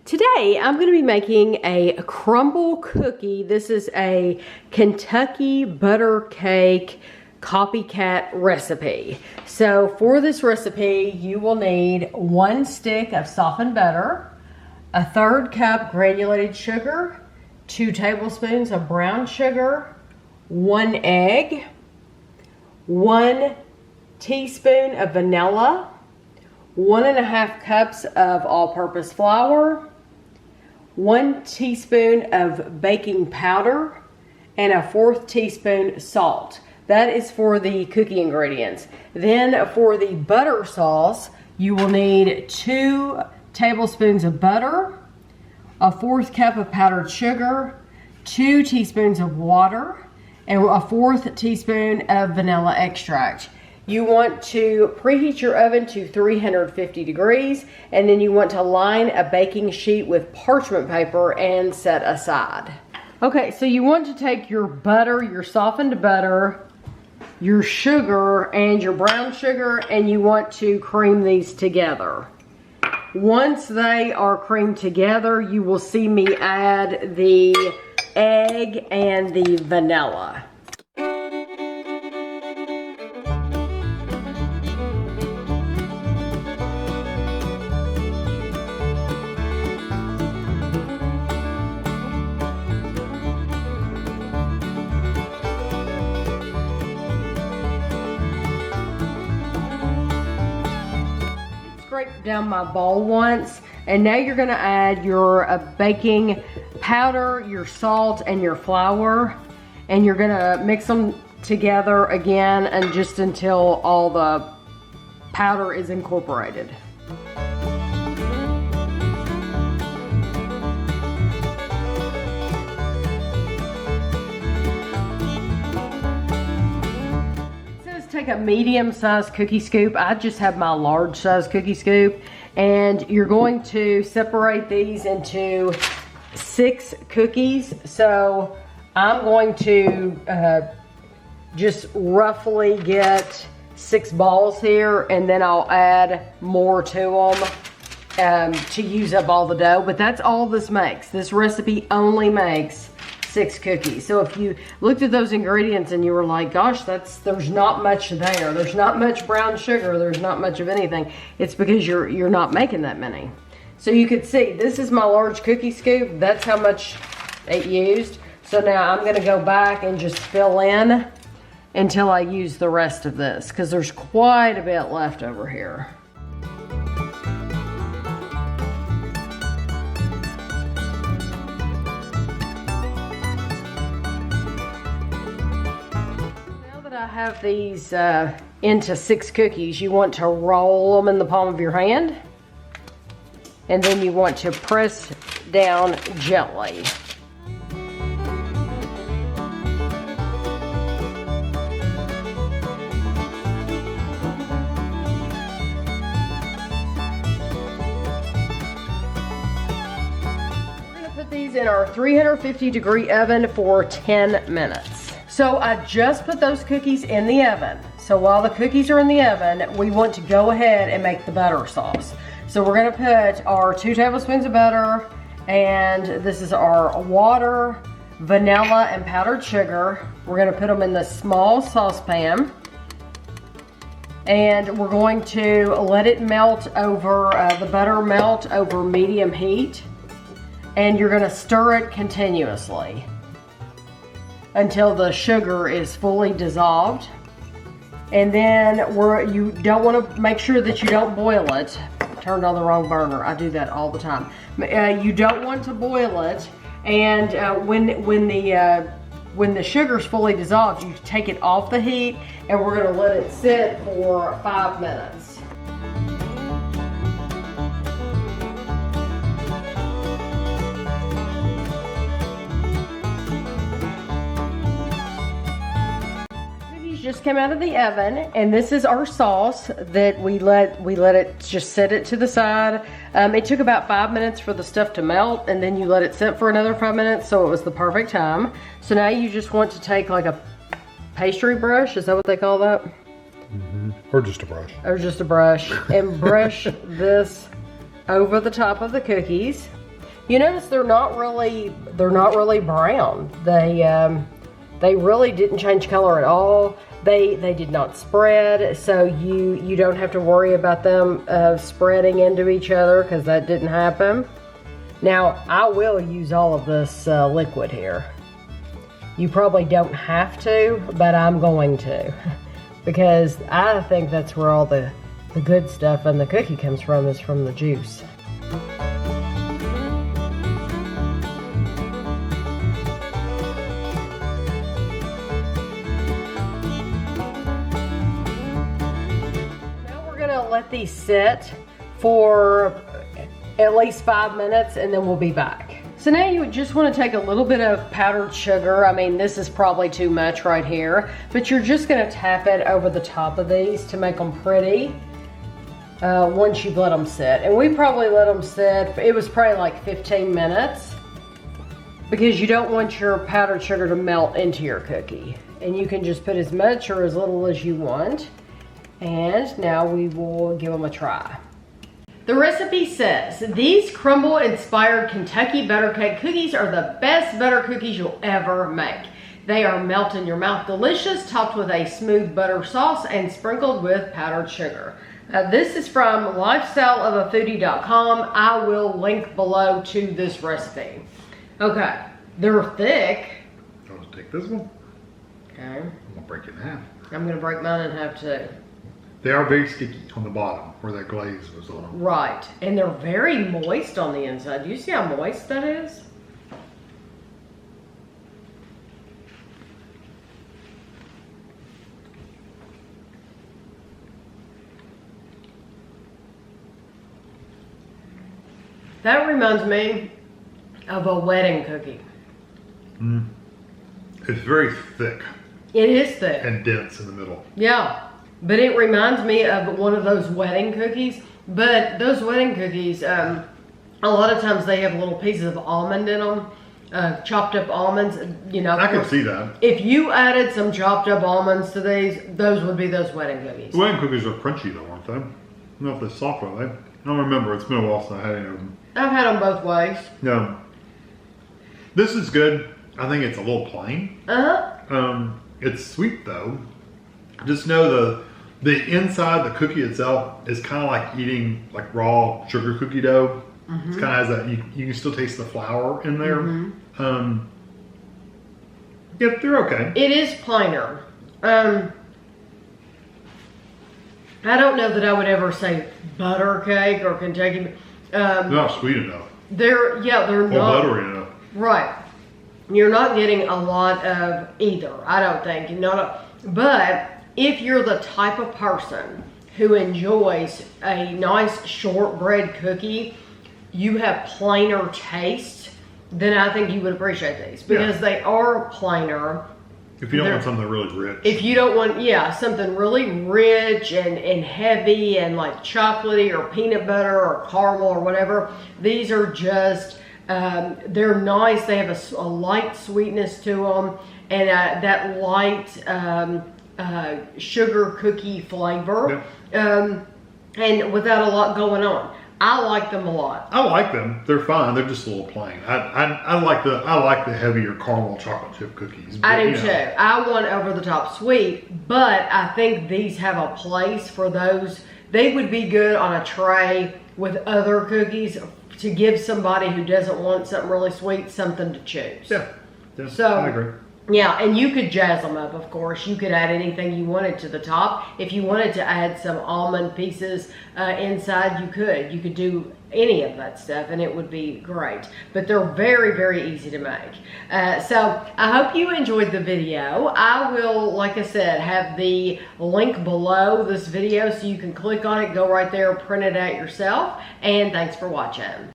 Today I'm going to be making a crumble cookie. This is a Kentucky butter cake copycat recipe. So for this recipe you will need 1 stick of softened butter, a 1/3 cup granulated sugar, 2 tablespoons of brown sugar, 1 egg, 1 teaspoon of vanilla, 1½ cups of all-purpose flour, 1 teaspoon of baking powder, and a 1/4 teaspoon salt. That is for the cookie ingredients. Then for the butter sauce, you will need 2 tablespoons of butter, a 1/4 cup of powdered sugar, 2 teaspoons of water, and a 1/4 teaspoon of vanilla extract. You want to preheat your oven to 350 degrees, and then you want to line a baking sheet with parchment paper and set aside. Okay, so you want to take your butter, your softened butter, your sugar, and your brown sugar, and you want to cream these together. Once they are creamed together, you will see me add the egg and the vanilla. Scrape down my bowl once, and now you're going to add your baking powder, your salt, and your flour, and you're going to mix them together again and just until all the powder is incorporated. Take a medium-sized cookie scoop. I just have my large-sized cookie scoop, and you're going to separate these into 6 cookies. So I'm going to just roughly get 6 balls here, and then I'll add more to them to use up all the dough. But that's all this makes. This recipe only makes 6 cookies. So if you looked at those ingredients and you were like, gosh, there's not much there. There's not much brown sugar. There's not much of anything. It's because you're not making that many. So you could see, this is my large cookie scoop. That's how much it used. So now I'm gonna go back and just fill in until I use the rest of this, because there's quite a bit left over here. I have these into 6 cookies. You want to roll them in the palm of your hand, and then you want to press down gently. We're going to put these in our 350-degree oven for 10 minutes. So I just put those cookies in the oven. So while the cookies are in the oven, we want to go ahead and make the butter sauce. So we're gonna put our 2 tablespoons of butter, and this is our water, vanilla, and powdered sugar. We're gonna put them in the small saucepan, and we're going to let it melt over, the butter melt over medium heat, and you're gonna stir it continuously until the sugar is fully dissolved. And then you don't want to make sure that you don't boil it. Turned on the wrong burner. I do that all the time. You don't want to boil it, and when the sugar's fully dissolved, you take it off the heat, and we're going to let it sit for 5 minutes. Just came out of the oven, and this is our sauce that we let it just set it to the side. It took about 5 minutes for the stuff to melt, and then you let it sit for another 5 minutes, so it was the perfect time. So now you just want to take like a pastry brush, is that what they call that? Mm-hmm. Or just a brush. Or just a brush, and brush this over the top of the cookies. You notice they're not really brown. They really didn't change color at all. They did not spread, so you don't have to worry about them spreading into each other, because that didn't happen. Now, I will use all of this liquid here. You probably don't have to, but I'm going to, because I think that's where all the good stuff in the cookie comes from, is from the juice. Now we're gonna let these sit for at least 5 minutes, and then we'll be back. So now you would just want to take a little bit of powdered sugar. I mean, this is probably too much right here, but you're just going to tap it over the top of these to make them pretty once you've let them sit. And we probably let them sit, it was probably like 15 minutes, because you don't want your powdered sugar to melt into your cookie. And you can just put as much or as little as you want. And now we will give them a try. The recipe says, these Crumbl-inspired Kentucky Butter Cake cookies are the best butter cookies you'll ever make. They are melt in your mouth delicious, topped with a smooth butter sauce and sprinkled with powdered sugar. This is from lifestyleofafoodie.com. I will link below to this recipe. Okay, they're thick. I'll just take this one. Okay. I'm gonna break it in half. I'm gonna break mine in half too. They are very sticky on the bottom, where that glaze was on them. Right, and they're very moist on the inside. Do you see how moist that is? That reminds me of a wedding cookie. It's very thick It is thick. and dense in the middle. Yeah, but it reminds me of one of those wedding cookies. But those wedding cookies, a lot of times they have little pieces of almond in them, chopped up almonds. You know, I can see that. if you added some chopped up almonds to these, those would be those wedding cookies. The wedding cookies are crunchy though, aren't they? I don't know if they're soft, are they? I don't remember. It's been a while since I had any of them. I've had them both ways. No. This is good. I think it's a little plain. It's sweet though. Just know the inside, the cookie itself, is kind of like eating like raw sugar cookie dough. It's kind of has that, you can still taste the flour in there. Yeah, they're okay. It is plainer. I don't know that I would ever say butter cake or Kentucky. They're not sweet enough. They're Or not buttery enough. right. You're not getting a lot of either, I don't think. But if you're the type of person who enjoys a nice shortbread cookie, you have plainer taste, then I think you would appreciate these, because they are plainer. If you don't want something really rich. If you don't want, something really rich and heavy and like chocolatey or peanut butter or caramel or whatever, these are just, they're nice. They have a light sweetness to them, and that light sugar cookie flavor, and without a lot going on. I like them a lot. I like them. They're fine. They're just a little plain. I like the heavier caramel chocolate chip cookies. But, I do too. I want over the top sweet, but I think these have a place for those. They would be good on a tray with other cookies to give somebody who doesn't want something really sweet something to choose. Yeah. So I agree. Yeah, and you could jazz them up, of course. You could add anything you wanted to the top. If you wanted to add some almond pieces inside, you could. You could do any of that stuff, and it would be great. But they're very, very easy to make. So I hope you enjoyed the video. I will, like I said, have the link below this video so you can click on it, go right there, print it out yourself. And thanks for watching.